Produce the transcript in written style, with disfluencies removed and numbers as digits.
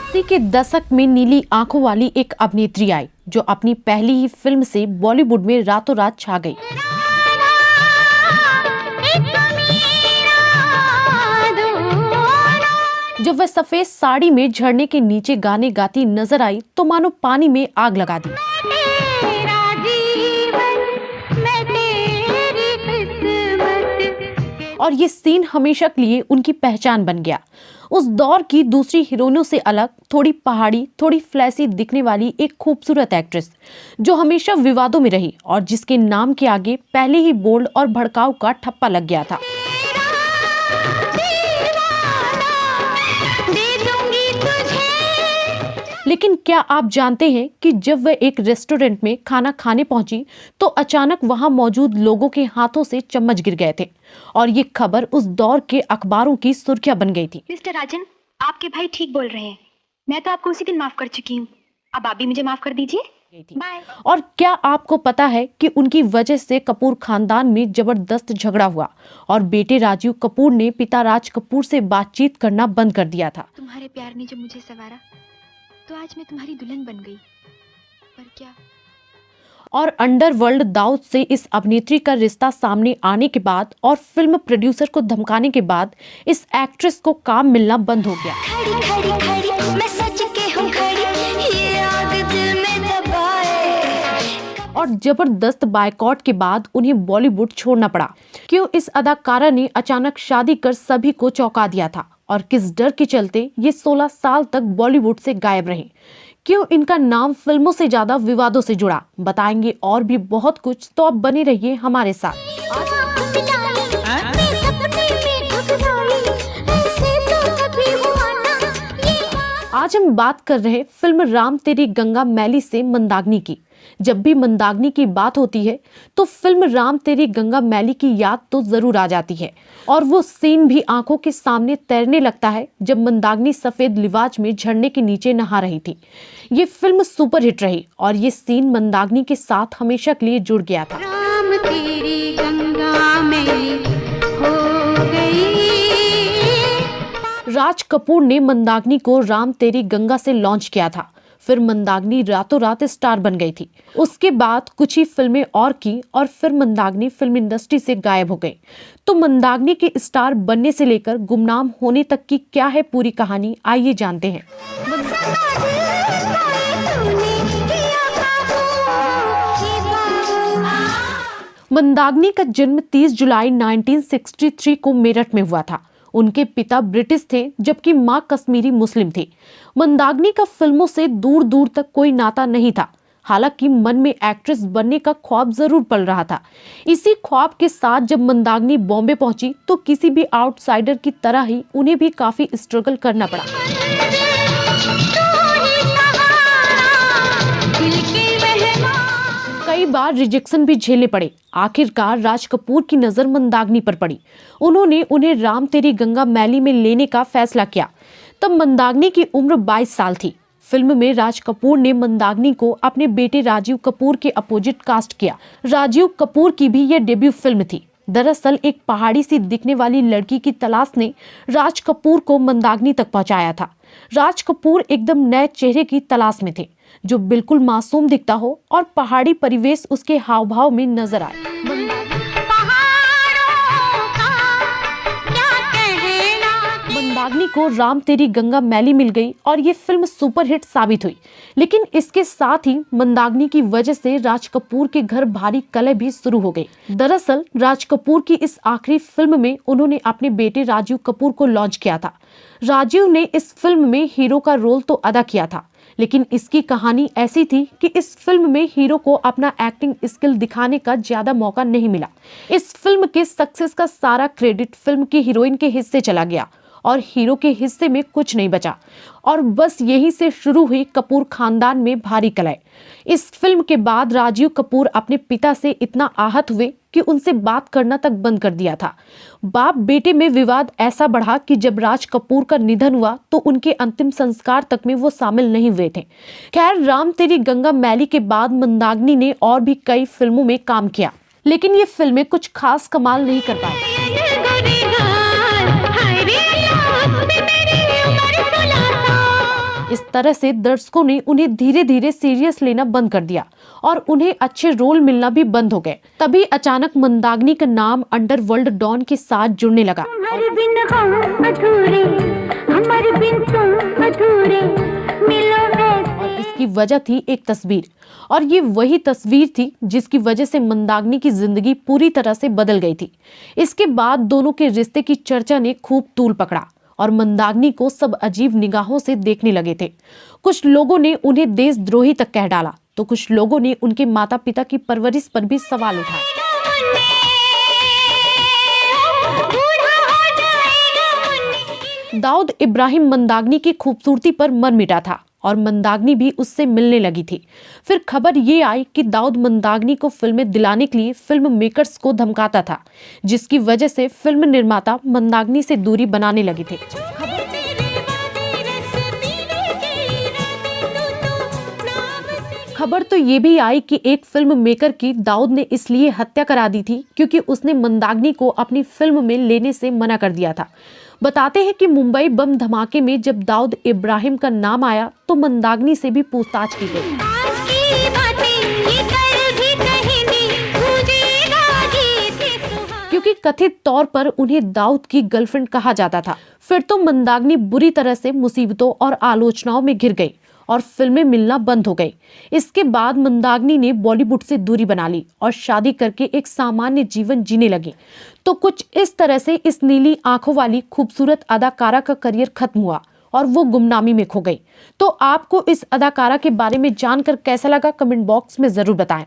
80 के दशक में नीली आंखों वाली एक अभिनेत्री आई जो अपनी पहली ही फिल्म से बॉलीवुड में रातों रात छा गई। जब वह सफेद साड़ी में झरने के नीचे गाने गाती नजर आई तो मानो पानी में आग लगा दी। और ये सीन हमेशा के लिए उनकी पहचान बन गया। उस दौर की दूसरी हीरोइनों से अलग, थोड़ी पहाड़ी, थोड़ी फ्लैसी दिखने वाली एक खूबसूरत एक्ट्रेस जो हमेशा विवादों में रही और जिसके नाम के आगे पहले ही बोल्ड और भड़काऊ का ठप्पा लग गया था। लेकिन क्या आप जानते हैं कि जब वह एक रेस्टोरेंट में खाना खाने पहुंची तो अचानक वहां मौजूद लोगों के हाथों से चम्मच गिर गए थे और ये खबर उस दौर के अखबारों की सुर्खियां बन गई थी। मिस्टर राजन, आपके भाई ठीक बोल रहे हैं। मैं तो आपको उसी दिन माफ कर चुकी हूँ। अब आप भी मुझे माफ कर दीजिए। बाय। और क्या आपको पता है कि उनकी वजह से कपूर खानदान में जबरदस्त झगड़ा हुआ और बेटे राजीव कपूर ने पिता राज कपूर से बातचीत करना बंद कर दिया था। तुम्हारे प्यार ने जब मुझे संवारा तो आज मैं तुम्हारी दुल्हन बन गई, पर क्या। और अंडरवर्ल्ड दाऊद से इस अभिनेत्री का रिश्ता सामने आने के बाद और फिल्म प्रोड्यूसर को धमकाने के बाद इस एक्ट्रेस को काम मिलना बंद हो गया। खड़ी खड़ी खड़ी मैं सच के हूँ खड़ी, ये आग दिल में दबाए। और जबरदस्त बायकॉट के बाद उन्हें बॉलीवुड छोड़ना पड़ा। क्यों इस अदाकारा ने अचानक शादी कर सभी को चौंका दिया था और किस डर के चलते ये 16 साल तक बॉलीवुड से गायब रहे। क्यों इनका नाम फिल्मों से ज्यादा विवादों से जुड़ा, बताएंगे और भी बहुत कुछ, तो आप बने रहिए हमारे साथ। आज हम बात कर रहे फिल्म राम तेरी गंगा मैली से मंदाकिनी की। जब भी मंदाकिनी की बात होती है तो फिल्म राम तेरी गंगा मैली की याद तो जरूर आ जाती है और वो सीन भी आंखों के सामने तैरने लगता है जब मंदाकिनी सफेद लिबास में झरने के नीचे नहा रही थी। ये फिल्म सुपरहिट रही और ये सीन मंदाकिनी के साथ हमेशा के लिए जुड़ गया था। राम तेरी गंगा मैली हो गई। राज कपूर ने मंदाकिनी को राम तेरी गंगा से लॉन्च किया था। फिर मंदाकिनी रातों रात स्टार बन गई थी। उसके बाद कुछ ही फिल्में और की और फिर मंदाकिनी फिल्म इंडस्ट्री से गायब हो गई। तो मंदाकिनी के स्टार बनने से लेकर गुमनाम होने तक की क्या है पूरी कहानी, आइए जानते हैं। मंदाकिनी का जन्म 30 जुलाई 1963 को मेरठ में हुआ था। उनके पिता ब्रिटिश थे जबकि मां कश्मीरी मुस्लिम थी। मंदाकिनी का फिल्मों से दूर दूर तक कोई नाता नहीं था, हालांकि मन में एक्ट्रेस बनने का ख्वाब जरूर पल रहा था। इसी ख्वाब के साथ जब मंदाकिनी बॉम्बे पहुंची तो किसी भी आउटसाइडर की तरह ही उन्हें भी काफी स्ट्रगल करना पड़ा। कई बार रिजेक्शन भी झेलने पड़े। आखिरकार राज कपूर की नजर मंदाकिनी पर पड़ी। उन्होंने उन्हें राम तेरी गंगा मैली में लेने का फैसला किया। तब मंदाकिनी की उम्र 22 साल थी। फिल्म में राज कपूर ने मंदाकिनी को अपने बेटे राजीव कपूर के अपोजिट कास्ट किया। राजीव कपूर की भी यह डेब्यू फिल्म थी। दरअसल एक पहाड़ी सी दिखने वाली लड़की की तलाश ने राज कपूर को मंदाकिनी तक पहुंचाया था। राज कपूर एकदम नए चेहरे की तलाश में थे जो बिल्कुल मासूम दिखता हो और पहाड़ी परिवेश उसके हाव भाव में नजर आए। मंदाकिनी को राम तेरी गंगा मैली मिल गई और ये फिल्म सुपरहिट साबित हुई। लेकिन इसके साथ ही मंदाकिनी की वजह से राज कपूर के घर भारी कलह भी शुरू हो गई। दरअसल राज कपूर की इस आखिरी फिल्म में उन्होंने अपने बेटे राजीव कपूर को लॉन्च किया था। राजीव ने इस फिल्म में हीरो का रोल तो अदा किया था, लेकिन इसकी कहानी ऐसी थी कि इस फिल्म में हीरो को अपना एक्टिंग स्किल दिखाने का ज्यादा मौका नहीं मिला। इस फिल्म के सक्सेस का सारा क्रेडिट फिल्म की हीरोइन के हिस्से चला गया और हीरो के हिस्से में कुछ नहीं बचा और बस यहीं से शुरू हुई कपूर खानदान में भारी कलह। इस फिल्म के बाद राजीव कपूर अपने पिता से इतना आहत हुए कि उनसे बात करना तक बंद कर दिया था। बाप बेटे में विवाद ऐसा बढ़ा कि जब राज कपूर का निधन हुआ तो उनके अंतिम संस्कार तक में वो शामिल नहीं हुए थे। खैर, राम तेरी गंगा मैली के बाद मंदाकिनी ने और भी कई फिल्मों में काम किया, लेकिन ये फिल्में कुछ खास कमाल नहीं कर पाई। इस तरह से दर्शकों ने उन्हें धीरे धीरे सीरियस लेना बंद कर दिया और उन्हें अच्छे रोल मिलना भी बंद हो गए। तभी अचानक मंदाकिनी का नाम अंडरवर्ल्ड डॉन के साथ जुड़ने लगा। हमारे बिन हम अधूरे, हमारे बिन तुम अधूरे, मिलो वैसे। और इसकी वजह थी एक तस्वीर, और ये वही तस्वीर थी जिसकी वजह से मंदाकिनी की जिंदगी पूरी तरह से बदल गई थी। इसके बाद दोनों के रिश्ते की चर्चा ने खूब तूल पकड़ा और मंदाकिनी को सब अजीब निगाहों से देखने लगे थे। कुछ लोगों ने उन्हें देशद्रोही तक कह डाला, तो कुछ लोगों ने उनके माता पिता की परवरिश पर भी सवाल उठाए। दाऊद इब्राहिम मंदाकिनी की खूबसूरती पर मर मिटा था और मंदाकिनी भी उससे मिलने लगी थी। फिर खबर ये आई कि दाऊद मंदाकिनी को फिल्में दिलाने के लिए फिल्म मेकर्स को धमकाता था, जिसकी वजह से फिल्म निर्माता मंदाकिनी से दूरी बनाने लगे थे। खबर तो ये भी आई कि एक फिल्म मेकर की दाऊद ने इसलिए हत्या करा दी थी क्योंकि उसने मंदाकिनी को अपनी फिल्म में लेने से मना कर दिया था। बताते हैं कि मुंबई बम धमाके में जब दाऊद इब्राहिम का नाम आया तो मंदाकिनी से भी पूछताछ की गई, क्योंकि कथित तौर पर उन्हें दाऊद की गर्लफ्रेंड कहा जाता था। फिर तो मंदाकिनी बुरी तरह से मुसीबतों और आलोचनाओं में घिर गई और फिल्में मिलना बंद हो गई। इसके बाद मंदाकिनी ने बॉलीवुड से दूरी बना ली और शादी करके एक सामान्य जीवन जीने लगी। तो कुछ इस तरह से इस नीली आंखों वाली खूबसूरत अदाकारा का करियर खत्म हुआ और वो गुमनामी में खो गई। तो आपको इस अदाकारा के बारे में जानकर कैसा लगा, कमेंट बॉक्स में जरूर बताएं।